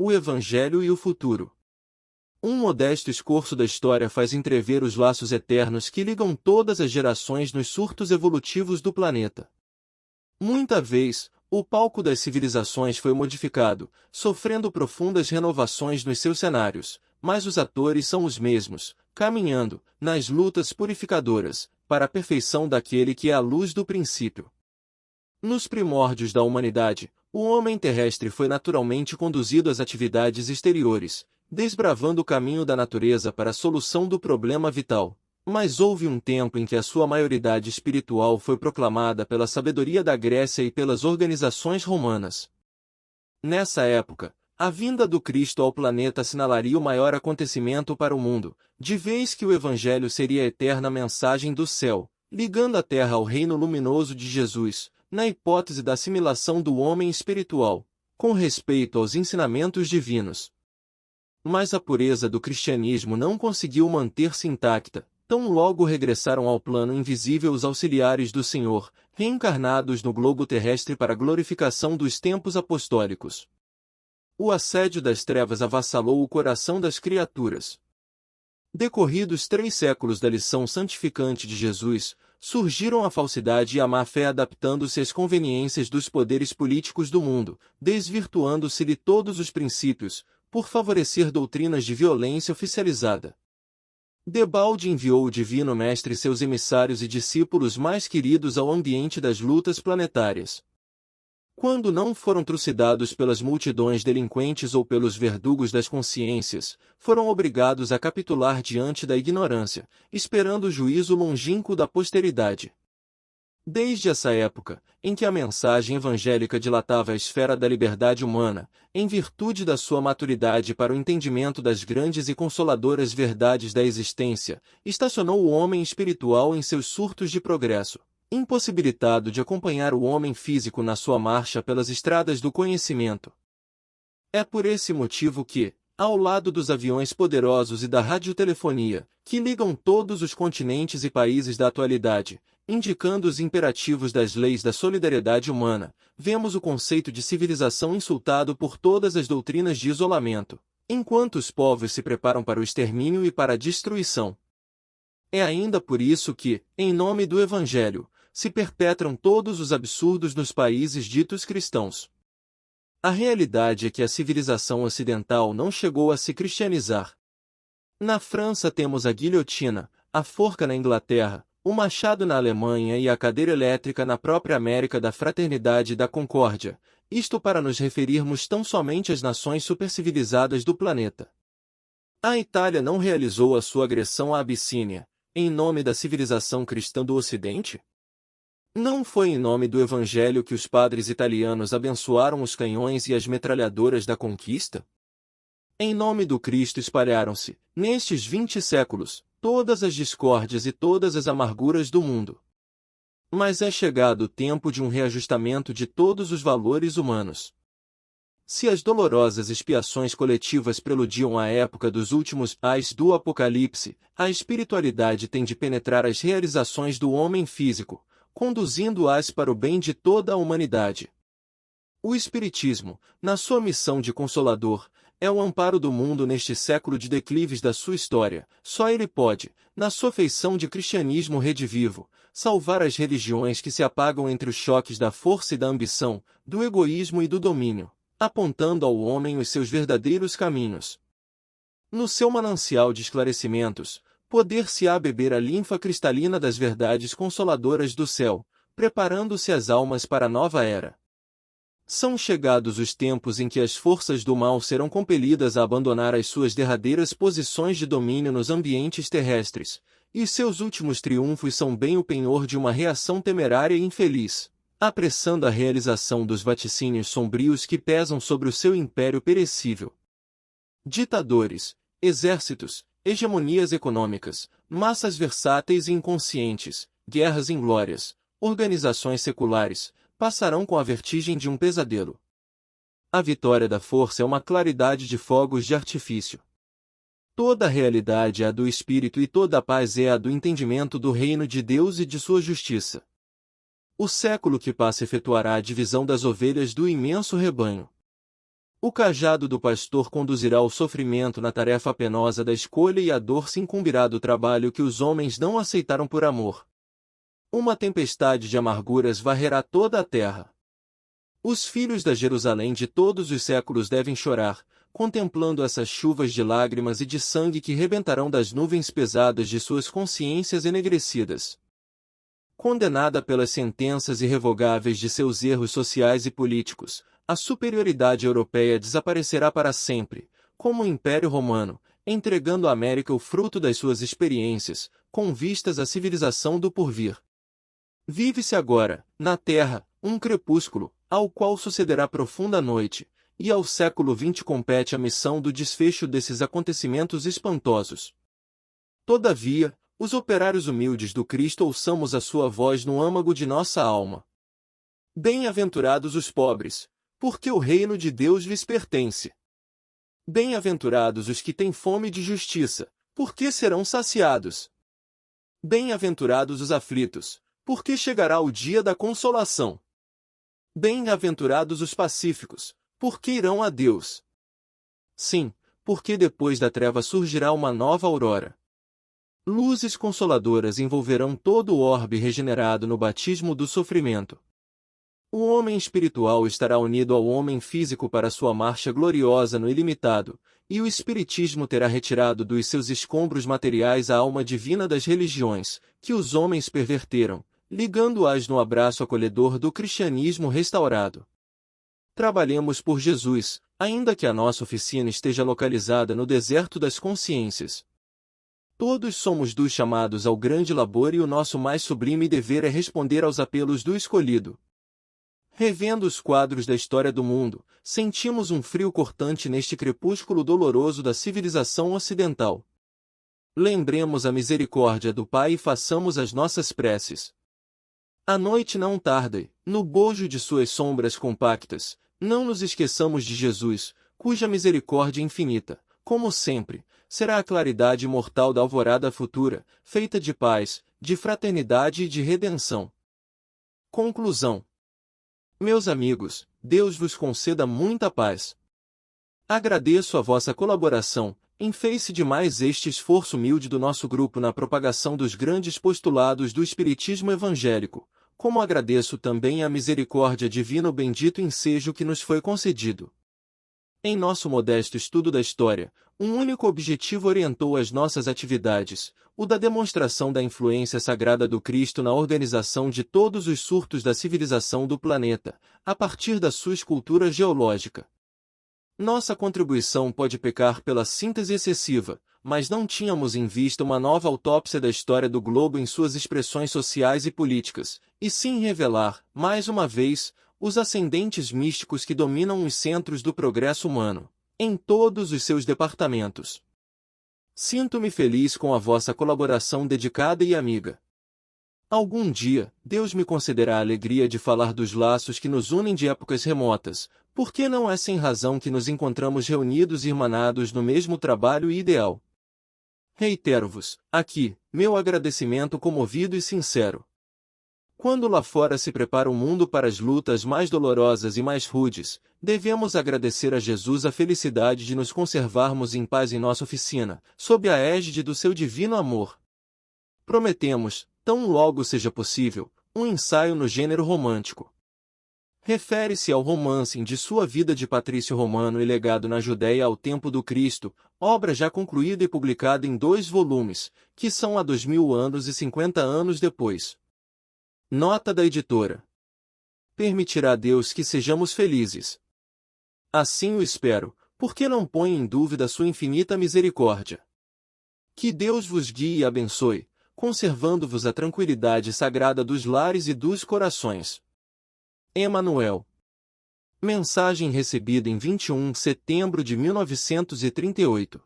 O Evangelho e o futuro. Um modesto escorço da história faz entrever os laços eternos que ligam todas as gerações nos surtos evolutivos do planeta. Muita vez, o palco das civilizações foi modificado, sofrendo profundas renovações nos seus cenários, mas os atores são os mesmos, caminhando, nas lutas purificadoras, para a perfeição daquele que é a luz do princípio. Nos primórdios da humanidade, o homem terrestre foi naturalmente conduzido às atividades exteriores, desbravando o caminho da natureza para a solução do problema vital. Mas houve um tempo em que a sua maioridade espiritual foi proclamada pela sabedoria da Grécia e pelas organizações romanas. Nessa época, a vinda do Cristo ao planeta assinalaria o maior acontecimento para o mundo, de vez que o Evangelho seria a eterna mensagem do céu, ligando a terra ao reino luminoso de Jesus, na hipótese da assimilação do homem espiritual, com respeito aos ensinamentos divinos. Mas a pureza do cristianismo não conseguiu manter-se intacta. Tão logo regressaram ao plano invisível os auxiliares do Senhor, reencarnados no globo terrestre para a glorificação dos tempos apostólicos. O assédio das trevas avassalou o coração das criaturas. Decorridos 3 séculos da lição santificante de Jesus, surgiram a falsidade e a má-fé adaptando-se às conveniências dos poderes políticos do mundo, desvirtuando-se-lhe todos os princípios, por favorecer doutrinas de violência oficializada. Debalde enviou o Divino Mestre seus emissários e discípulos mais queridos ao ambiente das lutas planetárias. Quando não foram trucidados pelas multidões delinquentes ou pelos verdugos das consciências, foram obrigados a capitular diante da ignorância, esperando o juízo longínquo da posteridade. Desde essa época, em que a mensagem evangélica dilatava a esfera da liberdade humana, em virtude da sua maturidade para o entendimento das grandes e consoladoras verdades da existência, estacionou o homem espiritual em seus surtos de progresso, impossibilitado de acompanhar o homem físico na sua marcha pelas estradas do conhecimento. É por esse motivo que, ao lado dos aviões poderosos e da radiotelefonia, que ligam todos os continentes e países da atualidade, indicando os imperativos das leis da solidariedade humana, vemos o conceito de civilização insultado por todas as doutrinas de isolamento, enquanto os povos se preparam para o extermínio e para a destruição. É ainda por isso que, em nome do Evangelho, se perpetram todos os absurdos nos países ditos cristãos. A realidade é que a civilização ocidental não chegou a se cristianizar. Na França temos a guilhotina, a forca na Inglaterra, o machado na Alemanha e a cadeira elétrica na própria América da Fraternidade e da Concórdia, isto para nos referirmos tão somente às nações supercivilizadas do planeta. A Itália não realizou a sua agressão à Abissínia, em nome da civilização cristã do Ocidente? Não foi em nome do Evangelho que os padres italianos abençoaram os canhões e as metralhadoras da conquista? Em nome do Cristo espalharam-se, nestes 20 séculos, todas as discórdias e todas as amarguras do mundo. Mas é chegado o tempo de um reajustamento de todos os valores humanos. Se as dolorosas expiações coletivas preludiam a época dos últimos ais do Apocalipse, a espiritualidade tem de penetrar as realizações do homem físico, conduzindo-as para o bem de toda a humanidade. O Espiritismo, na sua missão de consolador, é o amparo do mundo neste século de declives da sua história. Só ele pode, na sua feição de cristianismo redivivo, salvar as religiões que se apagam entre os choques da força e da ambição, do egoísmo e do domínio, apontando ao homem os seus verdadeiros caminhos. No seu manancial de esclarecimentos, poder-se-á beber a linfa cristalina das verdades consoladoras do céu, preparando-se as almas para a nova era. São chegados os tempos em que as forças do mal serão compelidas a abandonar as suas derradeiras posições de domínio nos ambientes terrestres, e seus últimos triunfos são bem o penhor de uma reação temerária e infeliz, apressando a realização dos vaticínios sombrios que pesam sobre o seu império perecível. Ditadores, exércitos, hegemonias econômicas, massas versáteis e inconscientes, guerras inglórias, organizações seculares, passarão com a vertigem de um pesadelo. A vitória da força é uma claridade de fogos de artifício. Toda a realidade é a do Espírito e toda a paz é a do entendimento do reino de Deus e de sua justiça. O século que passa efetuará a divisão das ovelhas do imenso rebanho. O cajado do pastor conduzirá o sofrimento na tarefa penosa da escolha e a dor se incumbirá do trabalho que os homens não aceitaram por amor. Uma tempestade de amarguras varrerá toda a terra. Os filhos da Jerusalém de todos os séculos devem chorar, contemplando essas chuvas de lágrimas e de sangue que rebentarão das nuvens pesadas de suas consciências enegrecidas. Condenada pelas sentenças irrevogáveis de seus erros sociais e políticos, a superioridade europeia desaparecerá para sempre, como o Império Romano, entregando à América o fruto das suas experiências, com vistas à civilização do porvir. Vive-se agora, na Terra, um crepúsculo, ao qual sucederá profunda noite, e ao século XX compete a missão do desfecho desses acontecimentos espantosos. Todavia, os operários humildes do Cristo ouçamos a sua voz no âmago de nossa alma. Bem-aventurados os pobres, porque o reino de Deus lhes pertence. Bem-aventurados os que têm fome de justiça, porque serão saciados. Bem-aventurados os aflitos, porque chegará o dia da consolação. Bem-aventurados os pacíficos, porque irão a Deus. Sim, porque depois da treva surgirá uma nova aurora. Luzes consoladoras envolverão todo o orbe regenerado no batismo do sofrimento. O homem espiritual estará unido ao homem físico para sua marcha gloriosa no ilimitado, e o espiritismo terá retirado dos seus escombros materiais a alma divina das religiões, que os homens perverteram, ligando-as no abraço acolhedor do cristianismo restaurado. Trabalhemos por Jesus, ainda que a nossa oficina esteja localizada no deserto das consciências. Todos somos dos chamados ao grande labor e o nosso mais sublime dever é responder aos apelos do escolhido. Revendo os quadros da história do mundo, sentimos um frio cortante neste crepúsculo doloroso da civilização ocidental. Lembremos a misericórdia do Pai e façamos as nossas preces. A noite não tarda, no bojo de suas sombras compactas, não nos esqueçamos de Jesus, cuja misericórdia infinita, como sempre, será a claridade imortal da alvorada futura, feita de paz, de fraternidade e de redenção. Conclusão. Meus amigos, Deus vos conceda muita paz. Agradeço a vossa colaboração, em face de mais este esforço humilde do nosso grupo na propagação dos grandes postulados do Espiritismo evangélico, como agradeço também a misericórdia divina o bendito ensejo que nos foi concedido. Em nosso modesto estudo da história, um único objetivo orientou as nossas atividades, o da demonstração da influência sagrada do Cristo na organização de todos os surtos da civilização do planeta, a partir da sua escultura geológica. Nossa contribuição pode pecar pela síntese excessiva, mas não tínhamos em vista uma nova autópsia da história do globo em suas expressões sociais e políticas, e sim revelar, mais uma vez, os ascendentes místicos que dominam os centros do progresso humano, em todos os seus departamentos. Sinto-me feliz com a vossa colaboração dedicada e amiga. Algum dia, Deus me concederá a alegria de falar dos laços que nos unem de épocas remotas, porque não é sem razão que nos encontramos reunidos e irmanados no mesmo trabalho e ideal. Reitero-vos, aqui, meu agradecimento comovido e sincero. Quando lá fora se prepara o mundo para as lutas mais dolorosas e mais rudes, devemos agradecer a Jesus a felicidade de nos conservarmos em paz em nossa oficina, sob a égide do seu divino amor. Prometemos, tão logo seja possível, um ensaio no gênero romântico. Refere-se ao romance de sua vida de patrício romano e legado na Judéia ao tempo do Cristo, obra já concluída e publicada em 2 volumes, que são há 2000 anos e 50 anos depois. Nota da editora. Permitirá Deus que sejamos felizes. Assim o espero, porque não ponho em dúvida sua infinita misericórdia. Que Deus vos guie e abençoe, conservando-vos a tranquilidade sagrada dos lares e dos corações. Emanuel. Mensagem recebida em 21 de setembro de 1938.